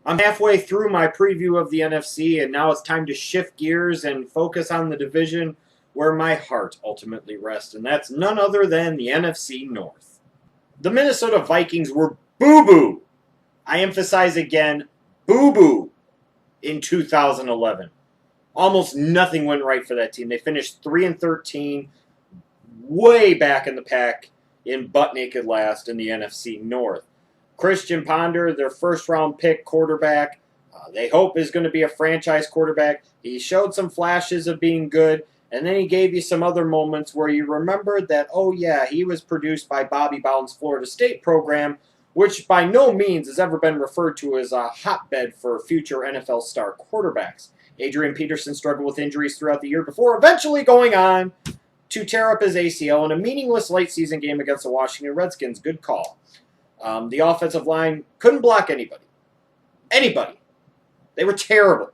I'm halfway through my preview of the NFC, and now it's time to shift gears and focus on the division where my heart ultimately rests, and that's none other than the NFC North. The Minnesota Vikings were boo-boo. I emphasize again, boo-boo in 2011. Almost nothing went right for that team. They finished 3-13, way back in the pack in butt-naked last in the NFC North. Christian Ponder, their first-round pick quarterback, they hope is going to be a franchise quarterback. He showed some flashes of being good, and then he gave you some other moments where you remembered that, oh yeah, he was produced by Bobby Bowden's Florida State program, which by no means has ever been referred to as a hotbed for future NFL star quarterbacks. Adrian Peterson struggled with injuries throughout the year before eventually going on to tear up his ACL in a meaningless late-season game against the Washington Redskins. Good call. The offensive line couldn't block anybody. Anybody. They were terrible.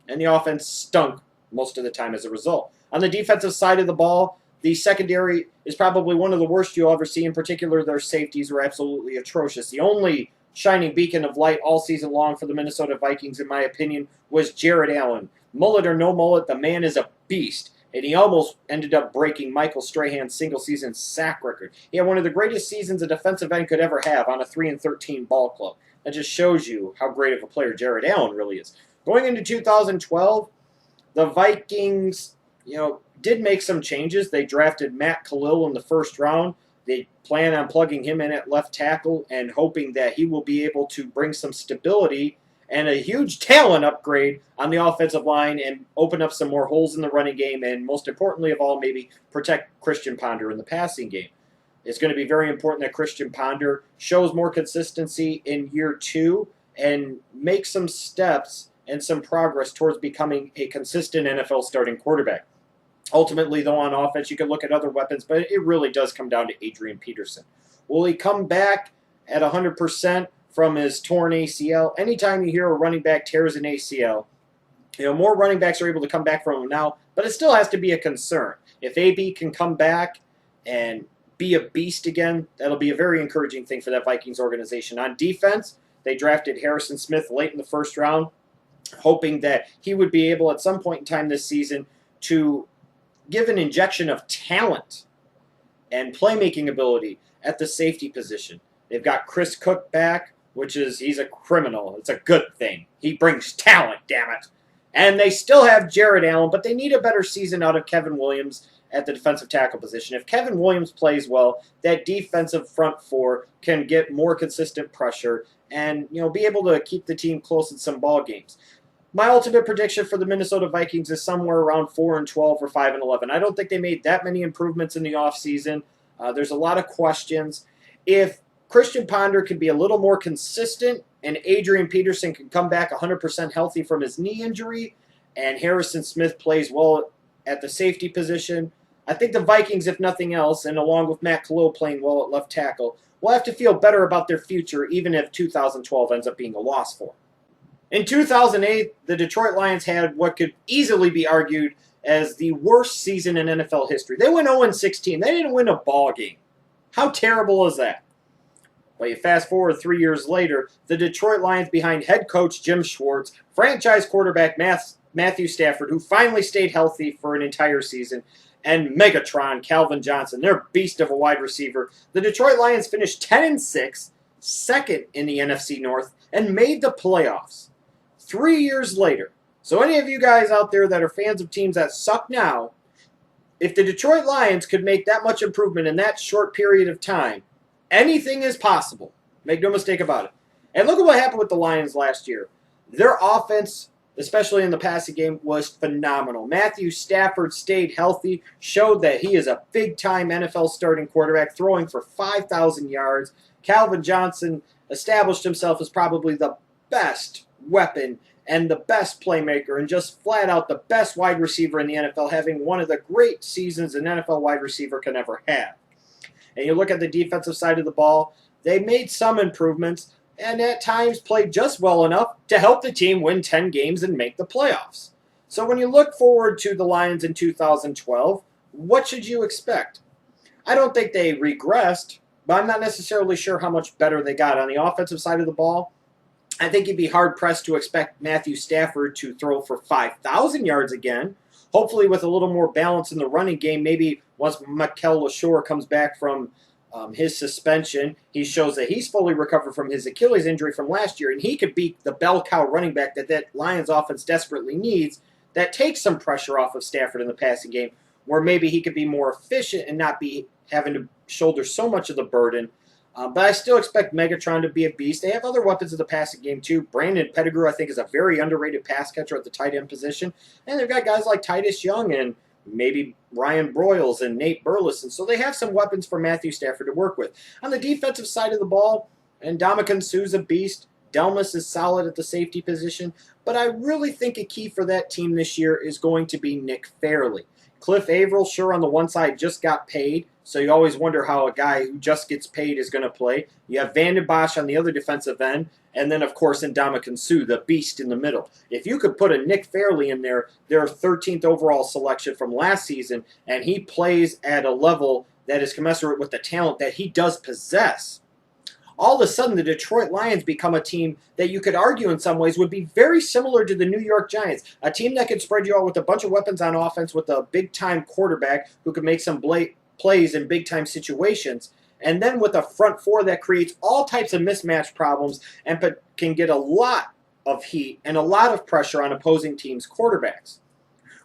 And the offense stunk most of the time as a result. On the defensive side of the ball, the secondary is probably one of the worst you'll ever see. In particular, their safeties were absolutely atrocious. The only shining beacon of light all season long for the Minnesota Vikings, in my opinion, was Jared Allen. Mullet or no mullet, the man is a beast. And he almost ended up breaking Michael Strahan's single-season sack record. He had one of the greatest seasons a defensive end could ever have on a 3-13 ball club. That just shows you how great of a player Jared Allen really is. Going into 2012, the Vikings, did make some changes. They drafted Matt Khalil in the first round. They plan on plugging him in at left tackle and hoping that he will be able to bring some stability and a huge talent upgrade on the offensive line and open up some more holes in the running game and, most importantly of all, maybe protect Christian Ponder in the passing game. It's going to be very important that Christian Ponder shows more consistency in year 2 and make some steps and some progress towards becoming a consistent NFL starting quarterback. Ultimately, though, on offense, you can look at other weapons, but it really does come down to Adrian Peterson. Will he come back at 100%? From his torn ACL? Anytime you hear a running back tears an ACL, more running backs are able to come back from him now, but it still has to be a concern. If AB can come back and be a beast again, that'll be a very encouraging thing for that Vikings organization. On defense, they drafted Harrison Smith late in the first round, hoping that he would be able at some point in time this season to give an injection of talent and playmaking ability at the safety position. They've got Chris Cook back, he's a criminal. It's a good thing. He brings talent, damn it. And they still have Jared Allen, but they need a better season out of Kevin Williams at the defensive tackle position. If Kevin Williams plays well, that defensive front four can get more consistent pressure and be able to keep the team close in some ball games. My ultimate prediction for the Minnesota Vikings is somewhere around 4-12 or 5-11. I don't think they made that many improvements in the offseason. There's a lot of questions. If Christian Ponder can be a little more consistent, and Adrian Peterson can come back 100% healthy from his knee injury, and Harrison Smith plays well at the safety position, I think the Vikings, if nothing else, and along with Matt Khalil playing well at left tackle, will have to feel better about their future, even if 2012 ends up being a loss for them. In 2008, the Detroit Lions had what could easily be argued as the worst season in NFL history. They went 0-16. They didn't win a ball game. How terrible is that? Well, you fast forward 3 years later, the Detroit Lions behind head coach Jim Schwartz, franchise quarterback Matthew Stafford, who finally stayed healthy for an entire season, and Megatron Calvin Johnson, their beast of a wide receiver. The Detroit Lions finished 10-6, second in the NFC North, and made the playoffs 3 years later. So any of you guys out there that are fans of teams that suck now, if the Detroit Lions could make that much improvement in that short period of time, anything is possible. Make no mistake about it. And look at what happened with the Lions last year. Their offense, especially in the passing game, was phenomenal. Matthew Stafford stayed healthy, showed that he is a big-time NFL starting quarterback, throwing for 5,000 yards. Calvin Johnson established himself as probably the best weapon and the best playmaker and just flat out the best wide receiver in the NFL, having one of the great seasons an NFL wide receiver can ever have. And you look at the defensive side of the ball, they made some improvements and at times played just well enough to help the team win 10 games and make the playoffs. So when you look forward to the Lions in 2012, what should you expect? I don't think they regressed, but I'm not necessarily sure how much better they got. On the offensive side of the ball, I think you'd be hard-pressed to expect Matthew Stafford to throw for 5,000 yards again. Hopefully with a little more balance in the running game, maybe once Urlacher comes back from his suspension, he shows that he's fully recovered from his Achilles injury from last year, and he could be the bell cow running back that Lions offense desperately needs, that takes some pressure off of Stafford in the passing game, where maybe he could be more efficient and not be having to shoulder so much of the burden. But I still expect Megatron to be a beast. They have other weapons in the passing game, too. Brandon Pettigrew, I think, is a very underrated pass catcher at the tight end position. And they've got guys like Titus Young and maybe Ryan Broyles and Nate Burleson. So they have some weapons for Matthew Stafford to work with. On the defensive side of the ball, Ndamukong Suh's a beast. Delmas is solid at the safety position. But I really think a key for that team this year is going to be Nick Fairley. Cliff Averill, sure, on the one side, just got paid, so you always wonder how a guy who just gets paid is going to play. You have Vanden Bosch on the other defensive end, and then, of course, Ndamukong Suh, the beast in the middle. If you could put a Nick Fairley in there, their 13th overall selection from last season, and he plays at a level that is commensurate with the talent that he does possess, all of a sudden the Detroit Lions become a team that you could argue in some ways would be very similar to the New York Giants. A team that could spread you out with a bunch of weapons on offense with a big-time quarterback who could make some plays in big-time situations, and then with a front four that creates all types of mismatch problems and can get a lot of heat and a lot of pressure on opposing teams' quarterbacks.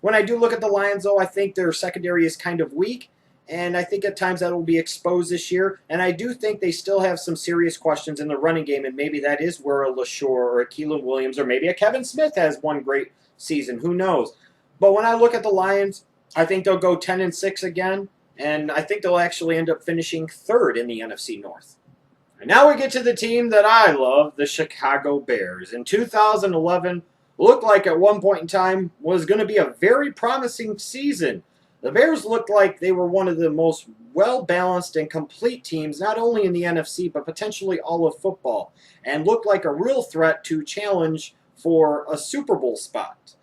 When I do look at the Lions, though, I think their secondary is kind of weak. And I think at times that will be exposed this year. And I do think they still have some serious questions in the running game, and maybe that is where a Urlacher or a Keelan Williams or maybe a Kevin Smith has one great season. Who knows? But when I look at the Lions, I think they'll go 10-6 again, and I think they'll actually end up finishing third in the NFC North. And now we get to the team that I love, the Chicago Bears. In 2011, looked like at one point in time was going to be a very promising season. The Bears looked like they were one of the most well-balanced and complete teams, not only in the NFC, but potentially all of football, and looked like a real threat to challenge for a Super Bowl spot.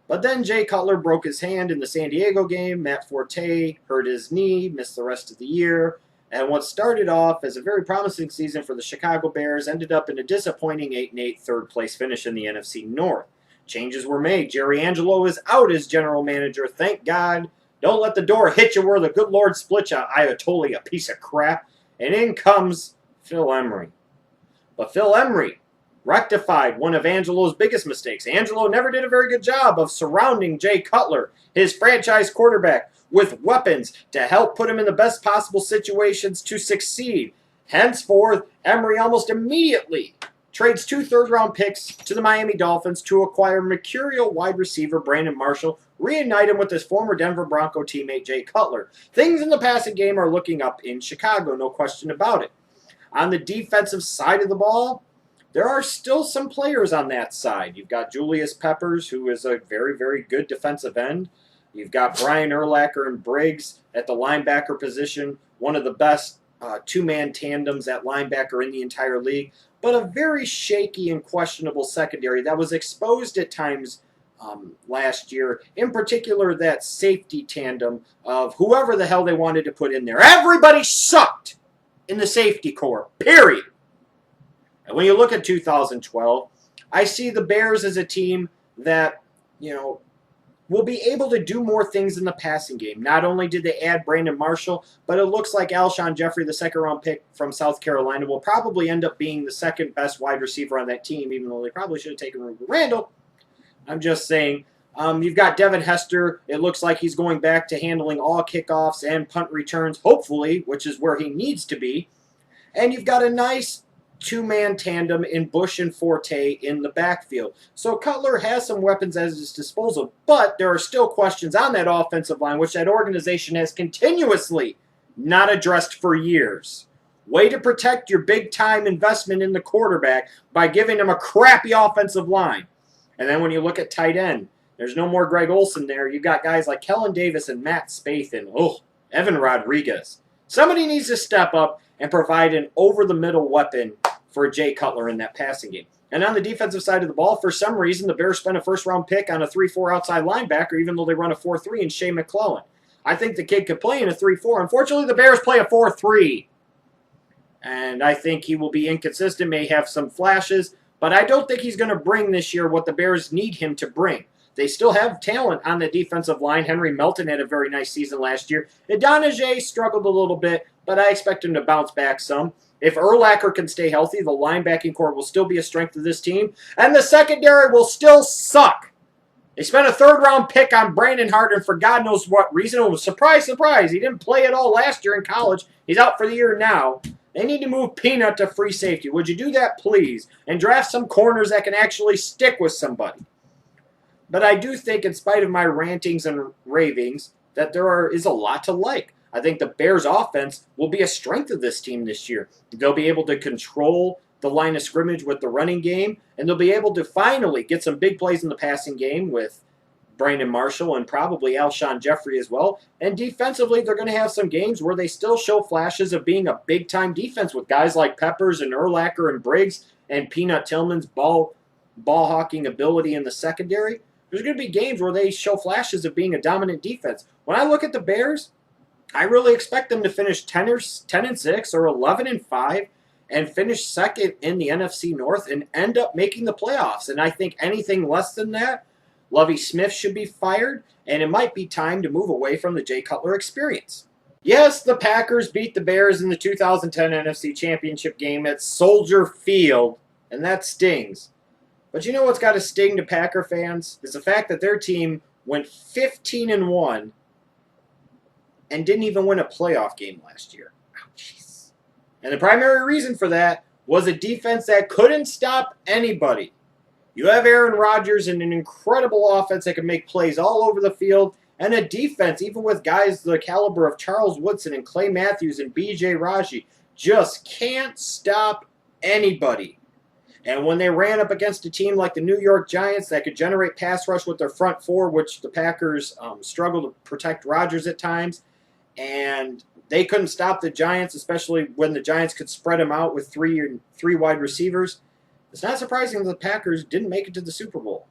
But then Jay Cutler broke his hand in the San Diego game, Matt Forte hurt his knee, missed the rest of the year, and what started off as a very promising season for the Chicago Bears ended up in a disappointing 8-8 third-place finish in the NFC North. Changes were made. Jerry Angelo is out as general manager, thank God. Don't let the door hit you where the good Lord split you, Ayatollah, a piece of crap. And in comes Phil Emery. But Phil Emery rectified one of Angelo's biggest mistakes. Angelo never did a very good job of surrounding Jay Cutler, his franchise quarterback, with weapons to help put him in the best possible situations to succeed. Henceforth, Emery almost immediately trades 2 third-round picks to the Miami Dolphins to acquire mercurial wide receiver Brandon Marshall, reunite him with his former Denver Bronco teammate Jay Cutler. Things in the passing game are looking up in Chicago, no question about it. On the defensive side of the ball, there are still some players on that side. You've got Julius Peppers, who is a very, very good defensive end. You've got Brian Urlacher and Briggs at the linebacker position, one of the best two-man tandems at linebacker in the entire league, but a very shaky and questionable secondary that was exposed at times last year, in particular that safety tandem of whoever the hell they wanted to put in there. Everybody sucked in the safety corps, period. And when you look at 2012, I see the Bears as a team that, will be able to do more things in the passing game. Not only did they add Brandon Marshall, but it looks like Alshon Jeffrey, the second-round pick from South Carolina, will probably end up being the second best wide receiver on that team, even though they probably should have taken Ruben Randall. I'm just saying. You've got Devin Hester. It looks like he's going back to handling all kickoffs and punt returns, hopefully, which is where he needs to be. And you've got a nice two-man tandem in Bush and Forte in the backfield. So Cutler has some weapons at his disposal, but there are still questions on that offensive line, which that organization has continuously not addressed for years. Way to protect your big-time investment in the quarterback by giving him a crappy offensive line. And then when you look at tight end, there's no more Greg Olsen there. You've got guys like Kellen Davis and Matt Spaeth and, Evan Rodriguez. Somebody needs to step up and provide an over-the-middle weapon for Jay Cutler in that passing game. And on the defensive side of the ball, for some reason, the Bears spent a first-round pick on a 3-4 outside linebacker, even though they run a 4-3 in Shea McClellan. I think the kid could play in a 3-4. Unfortunately, the Bears play a 4-3. And I think he will be inconsistent, may have some flashes, But I don't think he's going to bring this year what the Bears need him to bring. They still have talent on the defensive line. Henry Melton had a very nice season last year. Adonijay struggled a little bit, but I expect him to bounce back some. If Urlacher can stay healthy, the linebacking core will still be a strength of this team, and the secondary will still suck. They spent a third-round pick on Brandon Harden for God knows what reason. It was surprise, surprise. He didn't play at all last year in college. He's out for the year now. They need to move Peanut to free safety. Would you do that, please? And draft some corners that can actually stick with somebody. But I do think, in spite of my rantings and ravings, that there is a lot to like. I think the Bears' offense will be a strength of this team this year. They'll be able to control the line of scrimmage with the running game, and they'll be able to finally get some big plays in the passing game with Brandon Marshall and probably Alshon Jeffrey as well. And defensively, they're going to have some games where they still show flashes of being a big-time defense with guys like Peppers and Urlacher and Briggs and Peanut Tillman's ball-hawking ability in the secondary. There's going to be games where they show flashes of being a dominant defense. When I look at the Bears, I really expect them to finish 10-6 or 11-5 and finish second in the NFC North and end up making the playoffs. And I think anything less than that, Lovie Smith should be fired, and it might be time to move away from the Jay Cutler experience. Yes, the Packers beat the Bears in the 2010 NFC Championship game at Soldier Field, and that stings. But you know what's got to sting to Packer fans? Is the fact that their team went 15-1 and didn't even win a playoff game last year. Oh, jeez. And the primary reason for that was a defense that couldn't stop anybody. You have Aaron Rodgers and an incredible offense that can make plays all over the field, and a defense, even with guys the caliber of Charles Woodson and Clay Matthews and B.J. Raji, just can't stop anybody. And when they ran up against a team like the New York Giants that could generate pass rush with their front four, which the Packers struggled to protect Rodgers at times, and they couldn't stop the Giants, especially when the Giants could spread them out with three wide receivers, it's not surprising that the Packers didn't make it to the Super Bowl.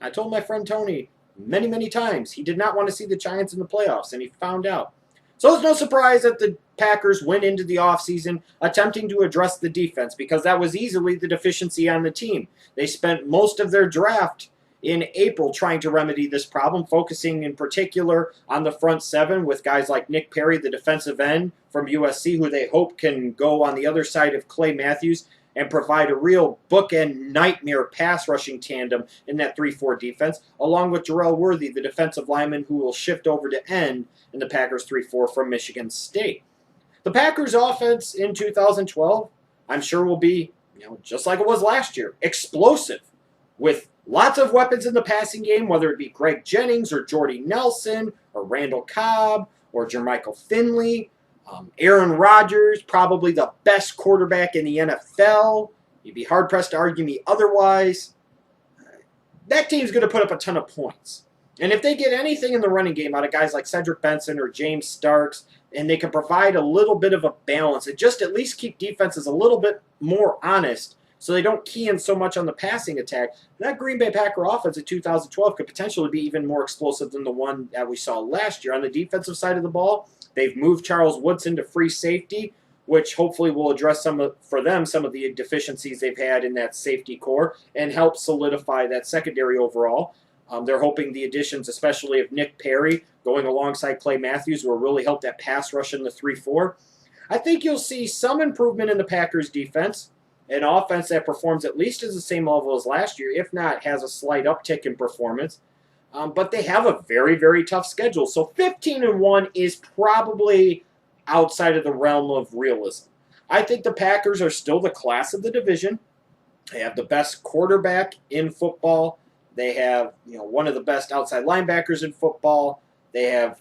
I told my friend Tony many, many times he did not want to see the Giants in the playoffs, and he found out. So it's no surprise that the Packers went into the offseason attempting to address the defense because that was easily the deficiency on the team. They spent most of their draft in April trying to remedy this problem, focusing in particular on the front seven with guys like Nick Perry, the defensive end from USC, who they hope can go on the other side of Clay Matthews and provide a real bookend nightmare pass rushing tandem in that 3-4 defense, along with Jarrell Worthy, the defensive lineman who will shift over to end in the Packers 3-4 from Michigan State. The Packers offense in 2012, I'm sure will be, just like it was last year, explosive, with lots of weapons in the passing game, whether it be Greg Jennings or Jordy Nelson or Randall Cobb or Jermichael Finley. Aaron Rodgers, probably the best quarterback in the NFL. You'd be hard-pressed to argue me otherwise. That team's going to put up a ton of points. And if they get anything in the running game out of guys like Cedric Benson or James Starks, and they can provide a little bit of a balance and just at least keep defenses a little bit more honest so they don't key in so much on the passing attack, that Green Bay Packer offense in 2012 could potentially be even more explosive than the one that we saw last year. On the defensive side of the ball, they've moved Charles Woodson to free safety, which hopefully will address some of the deficiencies they've had in that safety core and help solidify that secondary overall. They're hoping the additions, especially of Nick Perry, going alongside Clay Matthews, will really help that pass rush in the 3-4. I think you'll see some improvement in the Packers' defense, an offense that performs at least at the same level as last year, if not has a slight uptick in performance. But they have a very, very tough schedule. So 15-1 is probably outside of the realm of realism. I think the Packers are still the class of the division. They have the best quarterback in football. They have one of the best outside linebackers in football. They have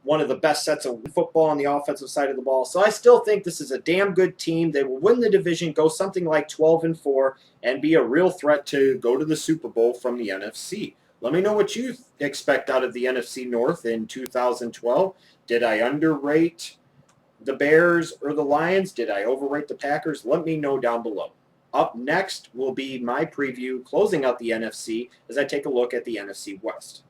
one of the best sets of football on the offensive side of the ball. So I still think this is a damn good team. They will win the division, go something like 12-4, and be a real threat to go to the Super Bowl from the NFC. Let me know what you expect out of the NFC North in 2012. Did I underrate the Bears or the Lions? Did I overrate the Packers? Let me know down below. Up next will be my preview closing out the NFC as I take a look at the NFC West.